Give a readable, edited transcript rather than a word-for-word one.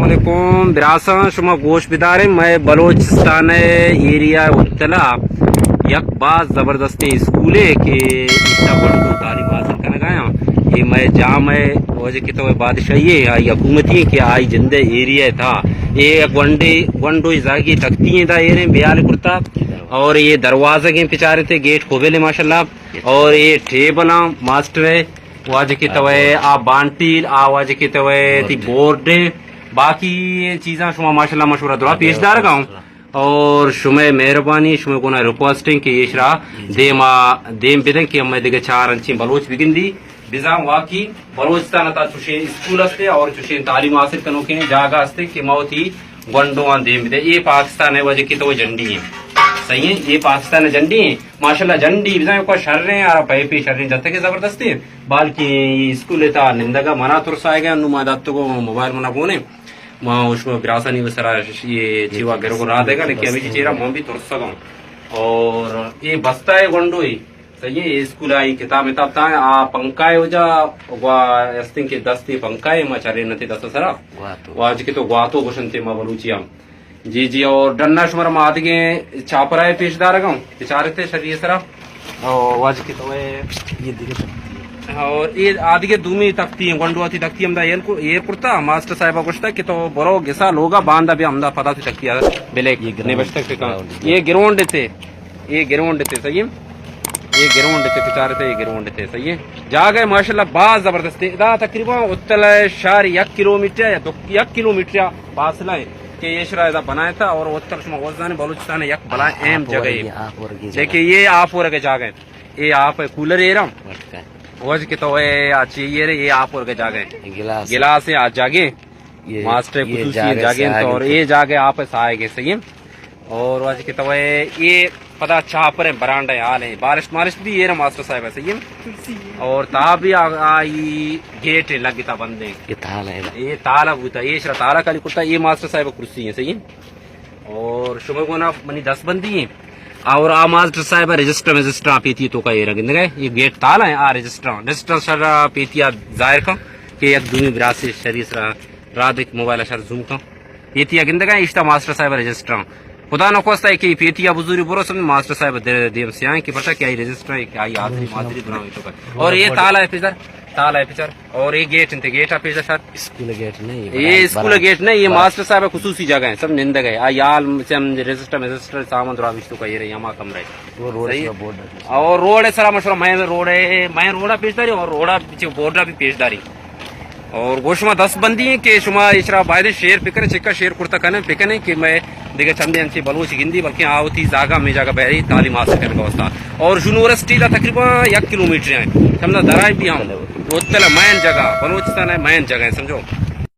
अस्सलामुअलैकुम बिरासा शुमा गोश बिदारे मैं बलोचिस्तान एरिया उत्तला यक बात ज़बरदस्ती स्कूल है कि इतना बड़ो तालीम हासिल करने गया ये मैं जाम है वजह की तो बादशाही है आई हुकूमती कि आई जिंदे एरिया था ये वनडो जागी तख्ती था ये बयाल कुर्ता और ये दरवाजे के पिचारे थे गेट खोबेले माशाल्लाह और ये टेबल मास्टर है वाज की तो आ बांटील आ वाज की तो थी बोर्ड बाकी चीज़ा शुमा माशाल्लाह मशहूर दुआ पेशदार गाँव और शुमे मेहरबानी शुमे कोना रिक्वेस्टिंग के येशरा देम बिदन कि मैं दिगे चार अंची बलोच बिगिंदी बिजाम वाकी बलोचिस्तान ता चुशे स्कूल अस्ते और चुशे तालीम हासिल कनो के जागा अस्ते कि मौती गंडोवान देम बिदे ये पाकिस्तान है वजह की तो झंडी है सही है ये पाकिस्तान झंडी है माशाल्लाह झंडी बिजाम को शर्रे यार भाई पे शर्रे जते के जबरदस्ती है बाल्कि स्कूल ता निंदगा मना तुरसाएगा नुमा दातो को मोबाइल मना कोने माँ उसमें बिरासा नहीं बसरा ये जीवा घर को रहा देगा लेकिन अभी चेहरा मैं भी तुरस सकूँ और ये बस्ता है गंडो ही सही है ये स्कूल आई किताब किताब ता आ पंकाय हो जा वा अस्तिंग के 10 थे पंकाय मैं चारे नथे 10 सरा वाज के तो ग्वातो क्वेश्चन थे मैं बलूचिया जी और डन्ना शुमर माद के छापराए पेशदार गाँव बेचारे थे शरीर सरा और वाज के तो ये दिखे और ये आदि के दूमी तख्ती है गंडुआ थी तख्ती हमदा ये कुर्ता मास्टर साहिबा कुछ कि तो बरो गिसा लोगा बांधा भी हमदा पता थी तख्ती बेले ये बच तक ये गिरोंड थे सही है ये गिरोंड थे बेचारे थे ये गिरोंड थे सही है जा गए माशाल्लाह बात जबरदस्त दा तकरीबन उत्तल शहर 1 किलोमीटर या 1 किलोमीटर फासला है कि ये शहर बनाया था और उत्तर वजदान बलूचिस्तान एक बड़ा अहम जगह है देखिए ये आप हो रहे जागे ये आप कूलर एरा वज के तो चाहिए रे ये आप और के जागे गिलास है आज जागे मास्टर जागे तो और ये जागे आप आएगे सही है और वज के तो ये पता छाप रहे बरांडा हाल है बारिश मारिश भी ये मास्टर साहब है सही है और ता भी आई गेट है लगी था बंदे ये ताला बूता ये शरा ताला काली कुर्ता ये मास्टर साहब कुर्सी है सही है और शुभ को ना मनी 10 बंदी है और आ मास्टर साहब रजिस्टर पेती तो का ये रंग गए ये गेट ताला है आ रजिस्टर सर पेतिया जाहिर का कि एक दूनी विरासत शरीस रात मोबाइल सर जूम का पेतिया गिंद गए इश्ता मास्टर साहब रजिस्टर खुदा न खोस्ता है कि पेतिया बुजुर्ग बुरो समझ मास्टर साहब देव से आए कि पता क्या रजिस्टर है क्या आखिरी मादरी बनाओ तो का और ये ताला है फिर ताला है पिचर और ये गेट थे गेट आप सर स्कूल गेट नहीं ये स्कूल गेट नहीं ये मास्टर साहब खुसूसी जगह है सब निंद गए याल रजिस्टर सामान तो का ये यमा कमरा और रोड है सर मशहूर मैं रोडा पेशदारी और रोडा पीछे बोर्डा भी पेशदारी और गोशमा 10 बंदी है कि शुमा इशरा बायदे शेर पिकर चिक्का शेर कुर्ता कने पिकने कि मैं देखा चंदे अंची बलूच गिंदी बल्कि आवती जागा में जागा बहरी तालीम हासिल करने का वस्ता और यूनिवर्सिटी का तकरीबन 1 किलोमीटर है समझा दराई भी हम उत्तला मैन जगह बलूचिस्तान है मैन जगह है समझो